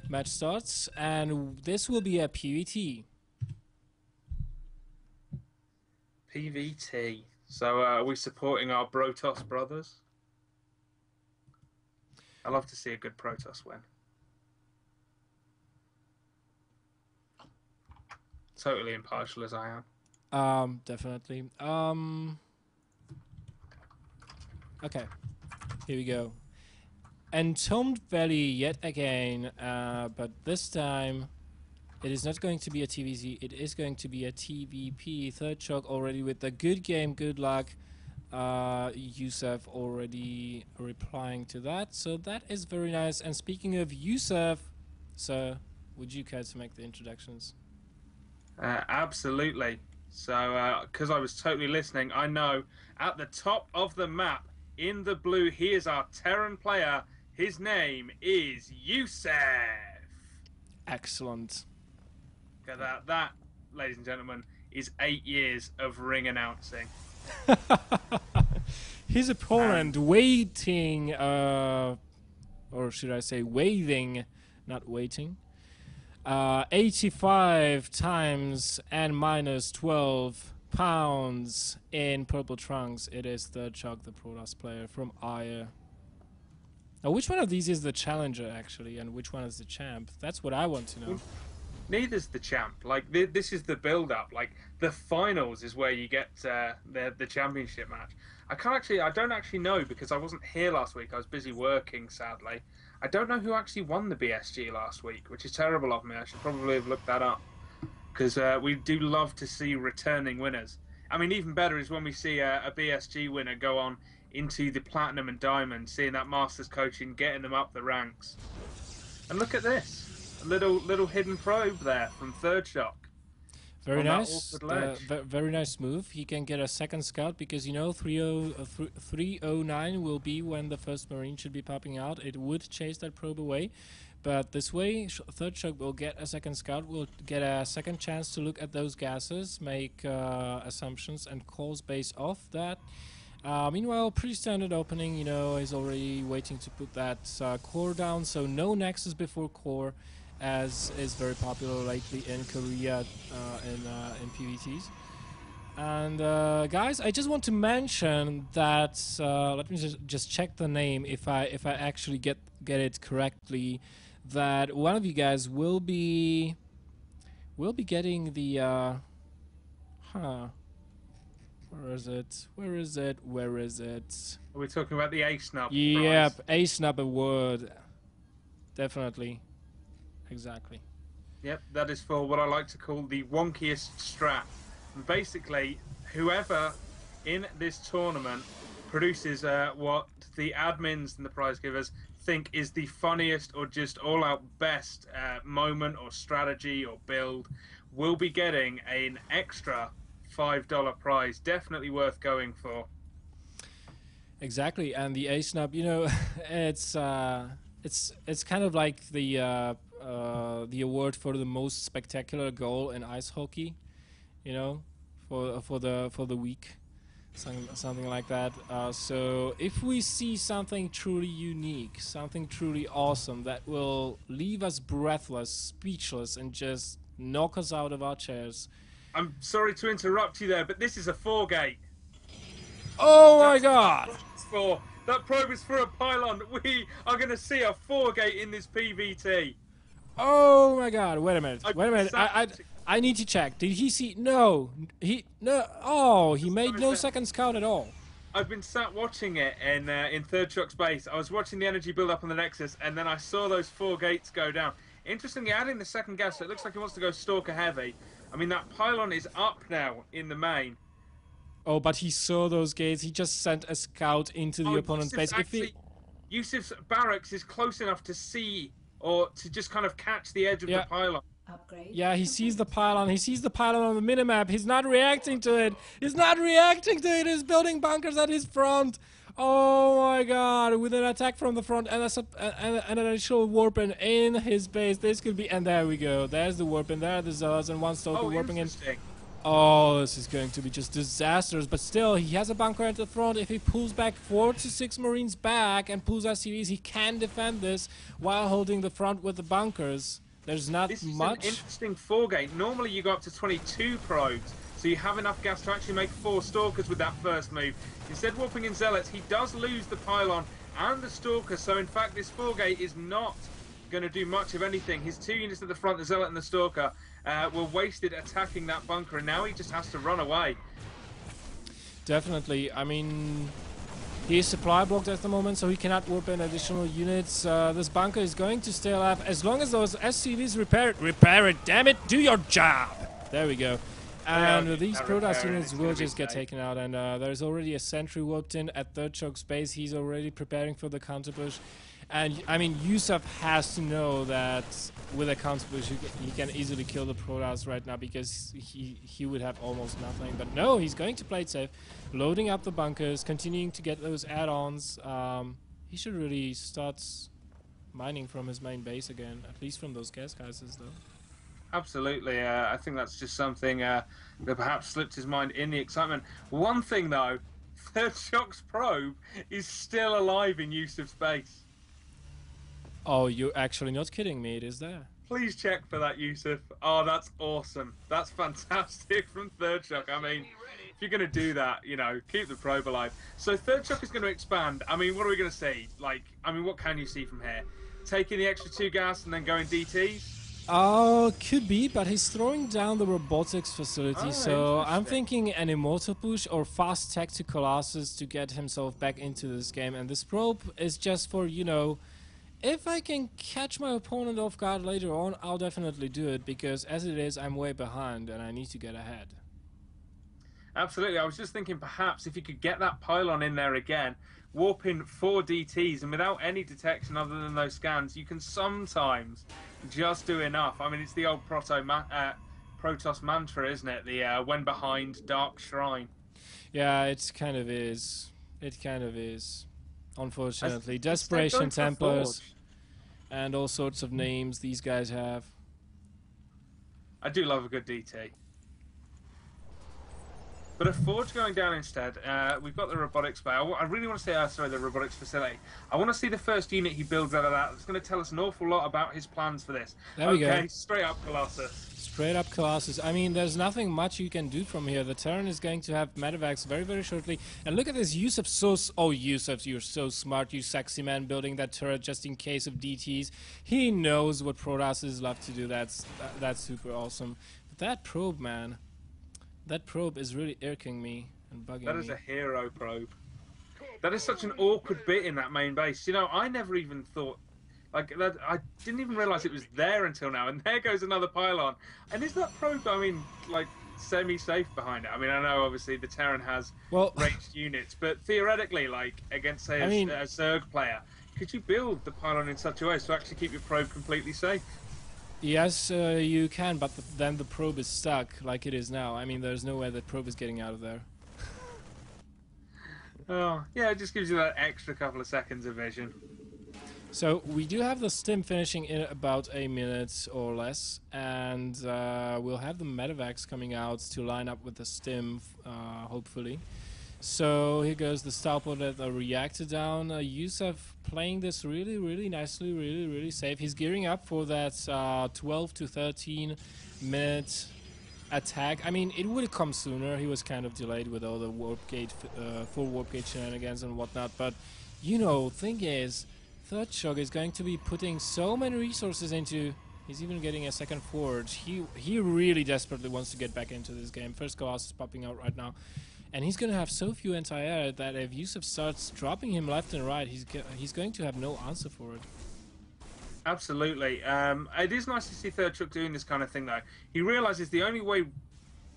Match starts, and this will be a PvT. PvT. So are we supporting our Protoss brothers? I love to see a good Protoss win. Totally impartial as I am. Definitely. Okay, here we go. Entombed Valley yet again, but this time it is not going to be a TVZ, it is going to be a TVP. ThirdShock already with the good game, good luck. Youcef already replying to that, so that is very nice. And speaking of Youcef, sir, would you care to make the introductions? Absolutely. So, because I was totally listening, I know at the top of the map, in the blue, he is our Terran player. His name is Youcef. Excellent. That, ladies and gentlemen, is 8 years of ring announcing. His opponent waiting, or should I say waiting, not waiting, 85 times and minus 12 pounds in purple trunks. It is ThirdShock, the Protoss player from Ire. Now, which one of these is the challenger, actually, and which one is the champ? That's what I want to know. Neither's the champ. Like, this is the build-up. Like, the finals is where you get the championship match. I don't actually know, because I wasn't here last week. I was busy working, sadly. I don't know who actually won the BSG last week, which is terrible of me. I should probably have looked that up, because we do love to see returning winners. I mean, even better is when we see a BSG winner go on into the Platinum and Diamond, seeing that Masters coaching, getting them up the ranks. And look at this. A little hidden probe there from ThirdShock. Very nice. Very nice move. He can get a second scout because, you know, 309 will be when the first Marine should be popping out. It would chase that probe away. But this way, ThirdShock will get a second scout, will get a second chance to look at those gases, make assumptions and calls based off that. Meanwhile, pretty standard opening, you know, he's already waiting to put that core down, so no Nexus before core, as is very popular lately in Korea in PvTs. And guys, I just want to mention that, let me just check the name if I actually get it correctly, that one of you guys will be getting the Where is it? Where is it? Where is it? Are we talking about the A-Snub? Yep, A-Snub award. Definitely. Exactly. Yep, that is for what I like to call the wonkiest strat. And basically, whoever in this tournament produces what the admins and the prize givers think is the funniest or just all-out best moment or strategy or build will be getting an extra $5 prize. Definitely worth going for. Exactly, and the A-Snub, you know, it's kind of like the award for the most spectacular goal in ice hockey, you know, for the week, something like that. So if we see something truly unique, something truly awesome that will leave us breathless, speechless, and just knock us out of our chairs. I'm sorry to interrupt you there, but this is a 4-gate. Oh my God! That probe is for a pylon. We are going to see a 4-gate in this PvT. Oh my God! Wait a minute. Wait a minute. I need to check. Did he see? No. No. Oh, he made no second scout at all. I've been sat watching it in ThirdShock's base. I was watching the energy build up on the Nexus, and then I saw those 4 gates go down. Interestingly, adding the second gas, so it looks like he wants to go Stalker Heavy. I mean, that pylon is up now in the main. Oh, but he saw those gates. He just sent a scout into the opponent's base. Youcef's barracks is close enough to see or to just kind of catch the edge of the pylon. Upgrade. Yeah, he sees the pylon. He sees the pylon on the minimap. He's not reacting to it. He's not reacting to it. He's building bunkers at his front. Oh my God! With an attack from the front and an initial warping in his base, this could be. And there we go. There's the warping. There are the Zealots and one Stalker warping in. Oh, this is going to be just disastrous. But still, he has a bunker at the front. If he pulls back 4 to 6 Marines back and pulls SCVs, he can defend this while holding the front with the bunkers. There's not This is much. an interesting 4-gate. Normally you go up to 22 probes, so you have enough gas to actually make 4 Stalkers with that first move. Instead, warping in Zealots, he does lose the pylon and the Stalker, so in fact this 4-gate is not going to do much of anything. His 2 units at the front, the Zealot and the Stalker, were wasted attacking that bunker, and now he just has to run away. Definitely. I mean, he is supply blocked at the moment, so he cannot warp in additional units. This bunker is going to stay alive as long as those SCVs repair it. Repair it, damn it! Do your job! There we go. And these Protoss units will just get taken out, and there's already a sentry warped in at ThirdShock's base. He's already preparing for the counterpush. And, I mean, Youcef has to know that with a counterpush he can easily kill the Protoss right now, because he would have almost nothing. But no, he's going to play it safe, loading up the bunkers, continuing to get those add-ons. He should really start mining from his main base again, at least from those gas geysers, though. Absolutely. I think that's just something that perhaps slipped his mind in the excitement. One thing, though, ThirdShock's probe is still alive in Youcef's base. Oh, you're actually not kidding me, it is there. Please check for that, Youcef. Oh, that's awesome. That's fantastic from ThirdShock. I mean, if you're going to do that, you know, keep the probe alive. So ThirdShock is going to expand. I mean, what are we going to see? Like, I mean, what can you see from here? Taking the extra 2 gas and then going DTs? Oh, could be, but he's throwing down the robotics facility, Oh, so I'm thinking an immortal push or fast tech to Colossus to get himself back into this game. And this probe is just for, you know, if I can catch my opponent off guard later on, I'll definitely do it, because as it is, I'm way behind and I need to get ahead. Absolutely. I was just thinking perhaps if you could get that pylon in there again, warp in 4 DTs, and without any detection other than those scans, you can sometimes just do enough. I mean, it's the old Protoss mantra, isn't it? The when behind, dark shrine. Yeah, it kind of is. It kind of is. Unfortunately. Desperation Templars and all sorts of names these guys have. I do love a good DT. But a Forge going down instead. We've got the robotics bay. I really want to say, sorry, the robotics facility. I want to see the first unit he builds out of that. It's going to tell us an awful lot about his plans for this. There we go. Okay, straight up Colossus. Straight up Colossus. I mean, there's nothing much you can do from here. The Terran is going to have medevacs very, very shortly. And look at this, Youcef. Oh, Youcef, you're so smart, you sexy man, building that turret just in case of DTs. He knows what Protosses love to do. That's super awesome. But that probe, man. That probe is really irking me and bugging me. That is a hero probe. That is such an awkward bit in that main base. You know, I never even thought, like, that. I didn't even realise it was there until now. And there goes another pylon. And is that probe, I mean, like, semi-safe behind it? I mean, I know, obviously, the Terran has ranged units. But theoretically, like, against, say, a Zerg player, could you build the pylon in such a way as to actually keep your probe completely safe? Yes, you can, but then the probe is stuck like it is now. I mean, there's no way that probe is getting out of there. Oh, yeah, it just gives you that extra couple of seconds of vision. So we do have the stim finishing in about a minute or less, and we'll have the medevacs coming out to line up with the stim, hopefully. So here goes the starport at the reactor down. Youcef playing this really, really nicely, really, really safe. He's gearing up for that 12 to 13 minute attack. I mean, it would come sooner. He was kind of delayed with all the warp gate, full warp gate shenanigans and whatnot. But, you know, thing is, ThirdShock is going to be putting so many resources into. He's even getting a second forge. He really desperately wants to get back into this game. First Colossus popping out right now. And he's going to have so few anti-air that if Youcef starts dropping him left and right, he's going to have no answer for it. Absolutely. It is nice to see ThirdShock doing this kind of thing, though. He realises the only way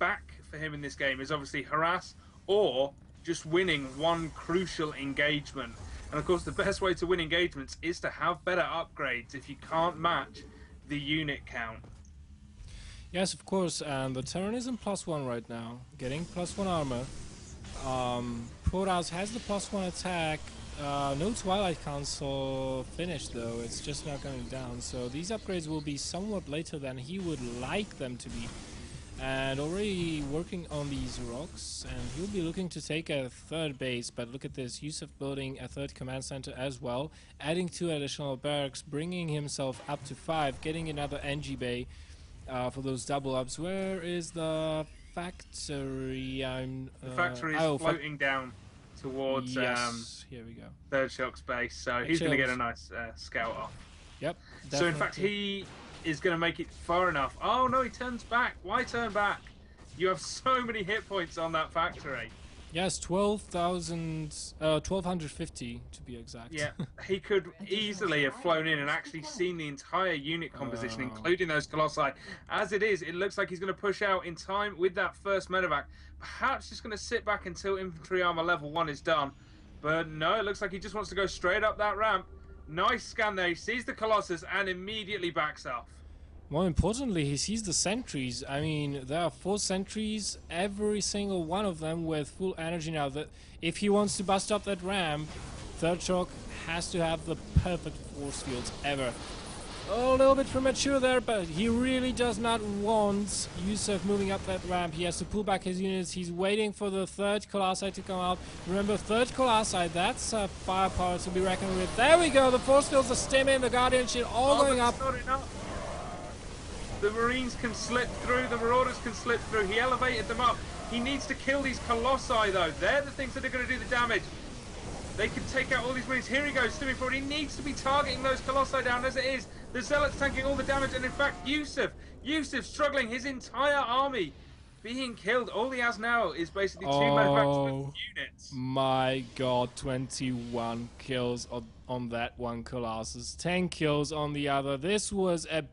back for him in this game is obviously harass or just winning one crucial engagement. And, of course, the best way to win engagements is to have better upgrades if you can't match the unit count. Yes, of course, and the Terran is in +1 right now, getting +1 armor. Protoss has the +1 attack. No Twilight Council finish though, it's just not going down, so these upgrades will be somewhat later than he would like them to be. and already working on these rocks, and he'll be looking to take a third base. But look at this, Youcef building a third command center as well, adding 2 additional barracks, bringing himself up to 5, getting another NG bay for those double ups. Where is the factory? The factory is floating down towards here we go. ThirdShock's base, so he's going to get a nice scout off. Yep. So in fact, he is going to make it far enough. Oh no, he turns back. Why turn back? You have so many hit points on that factory. Yes, 1250 to be exact. Yeah, he could easily have flown in and actually seen the entire unit composition, including those Colossi. As it is, it looks like he's going to push out in time with that first medevac. Perhaps just going to sit back until infantry armor level 1 is done. But no, it looks like he just wants to go straight up that ramp. Nice scan there. He sees the Colossus and immediately backs off. More importantly, he sees the sentries. I mean, there are 4 sentries, every single one of them with full energy now. That if he wants to bust up that ramp, ThirdShock has to have the perfect force fields ever. A little bit premature there, but he really does not want Youcef moving up that ramp. He has to pull back his units. He's waiting for the third Colossi to come out. Remember, third Colossi, that's firepower to be reckoned with. There we go, the force fields are stimming, the Guardian shit all going up. Not enough. The Marines can slip through, the Marauders can slip through. He elevated them up. He needs to kill these Colossi, though. They're the things that are going to do the damage. They can take out all these Marines. Here he goes, stimming forward. He needs to be targeting those Colossi down as it is. The Zealots tanking all the damage, and in fact, Youcef struggling, his entire army being killed. All he has now is basically 2 manufactured units. My god, 21 kills on that one Colossus, 10 kills on the other. This was what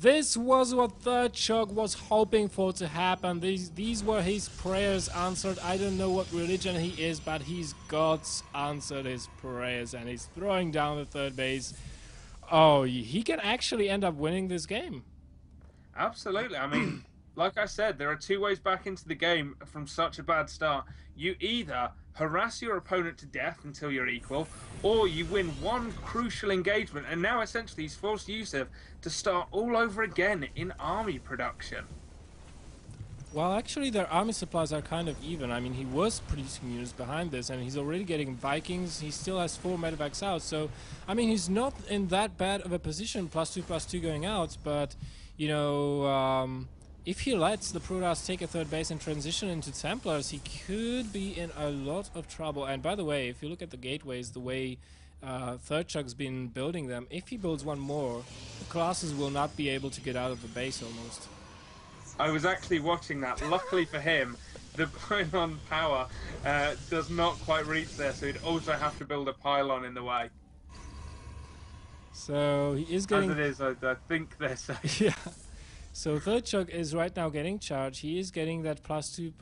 ThirdShock was hoping for to happen. These were his prayers answered. I don't know what religion he is, but he's God's answered his prayers, and he's throwing down the third base. Oh, he can actually end up winning this game. Absolutely. I mean, like I said, there are 2 ways back into the game from such a bad start. You either harass your opponent to death until you're equal, or you win one crucial engagement, and now essentially he's forced Youcef to start all over again in army production. Well, actually, their army supplies are kind of even. I mean, he was producing units behind this, and he's already getting Vikings. He still has 4 medevacs out, so, I mean, he's not in that bad of a position, +2/+2 going out, but, you know, if he lets the Protoss take a third base and transition into Templars, he could be in a lot of trouble. And by the way, if you look at the gateways, the way ThirdShock's been building them, if he builds one more, the Colossus will not be able to get out of the base almost. I was actually watching that. Luckily for him, the pylon power does not quite reach there, so he'd also have to build a pylon in the way. So he is getting... As it is, I think they're safe. Yeah. So ThirdShock is right now getting charged. He is getting that actually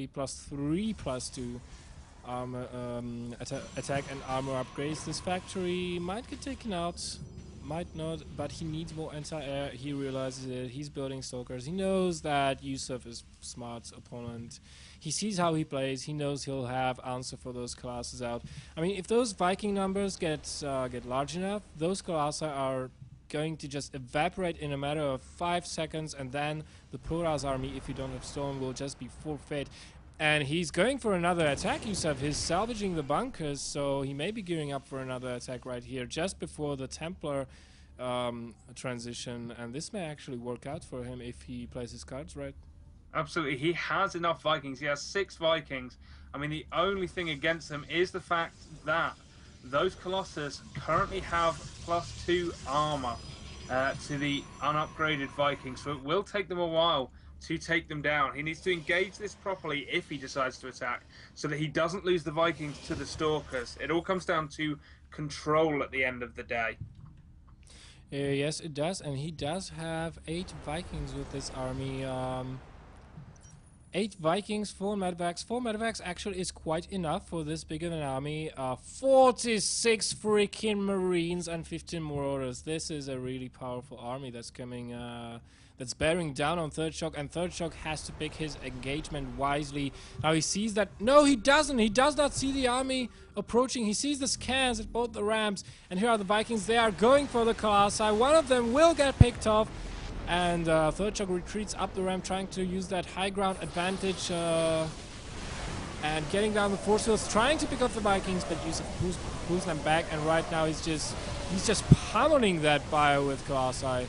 +3/+2 armor, attack and armor upgrades. This factory might get taken out, might not, but he needs more anti-air. He realizes it. He's building Stalkers. He knows that Youcef is smart opponent. He sees how he plays. He knows he'll have answer for those Colossus out. I mean, if those Viking numbers get large enough, those Colossi are going to just evaporate in a matter of 5 seconds, and then the Protoss army, if you don't have Storm, will just be forfeit. And he's going for another attack, Youcef. He's salvaging the bunkers, so he may be gearing up for another attack right here, just before the Templar transition, and this may actually work out for him if he plays his cards right. Absolutely, he has enough Vikings. He has 6 Vikings. I mean, the only thing against them is the fact that those Colossus currently have +2 armor to the unupgraded Vikings, so it will take them a while to take them down. He needs to engage this properly if he decides to attack, so that he doesn't lose the Vikings to the Stalkers. It all comes down to control at the end of the day. Yes, it does, and he does have 8 Vikings with this army. 8 Vikings, 4 medevacs. 4 medevacs actually is quite enough for this big of an army. 46 freaking Marines and 15 Marauders. This is a really powerful army that's coming, that's bearing down on ThirdShock, and ThirdShock has to pick his engagement wisely. Now he sees that... No, he doesn't! He does not see the army approaching. He sees the scans at both the ramps, and here are the Vikings. They are going for the Colossi. One of them will get picked off. And ThirdShock retreats up the ramp, trying to use that high ground advantage and getting down the force fields, trying to pick up the Vikings, but Youcef pulls them back. And right now he's just pummeling that bio with Colossi.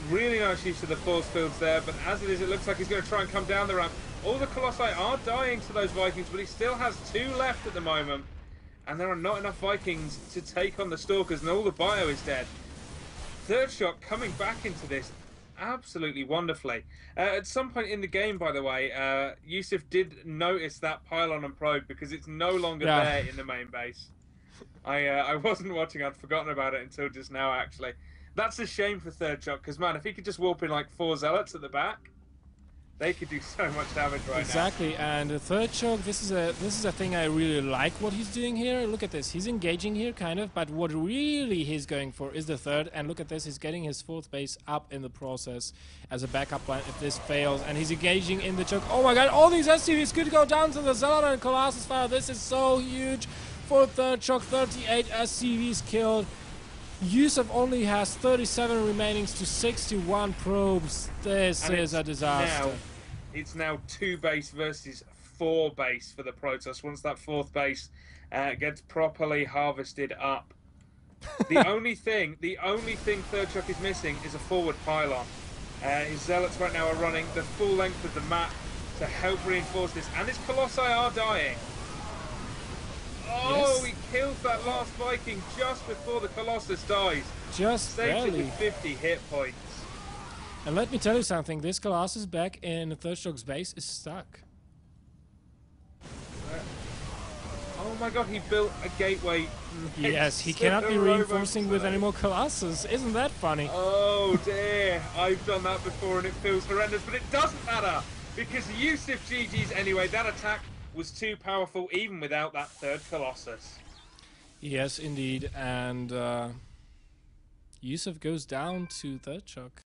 Really nice use of the force fields there, but as it is, it looks like he's going to try and come down the ramp. All the Colossi are dying to those Vikings, but he still has 2 left at the moment. And there are not enough Vikings to take on the Stalkers, and all the bio is dead. ThirdShock coming back into this absolutely wonderfully. At some point in the game, by the way, Youcef did notice that pylon and probe because it's no longer there in the main base. I wasn't watching, I'd forgotten about it until just now, actually. That's a shame for ThirdShock, because, man, if he could just warp in like 4 Zealots at the back, they could do so much damage right now. Exactly, and ThirdShock, this is a thing I really like what he's doing here. Look at this, he's engaging here, kind of, but what really he's going for is the third, and look at this, he's getting his 4th base up in the process as a backup plan if this fails, and he's engaging in the choke. Oh my god, all these SCVs could go down to the Zealot and Colossus fire. This is so huge for ThirdShock. 38 SCVs killed. Youcef only has 37 remaining to 61 probes. This is a disaster. It's now 2 base versus 4 base for the Protoss once that 4th base gets properly harvested up. The only thing ThirdShock is missing is a forward pylon. His Zealots right now are running the full length of the map to help reinforce this, and his Colossi are dying. Oh, he kills that last Viking just before the Colossus dies. Just saves barely. it with 50 hit points. And let me tell you something, this Colossus back in ThirdShock's base is stuck. Oh my god, he built a gateway. Yes, he cannot be reinforcing with any more Colossus. Isn't that funny? Oh dear, I've done that before and it feels horrendous, but it doesn't matter because Youcef GG's anyway. That attack was too powerful even without that 3rd Colossus. Yes, indeed, and Youcef goes down to ThirdShock.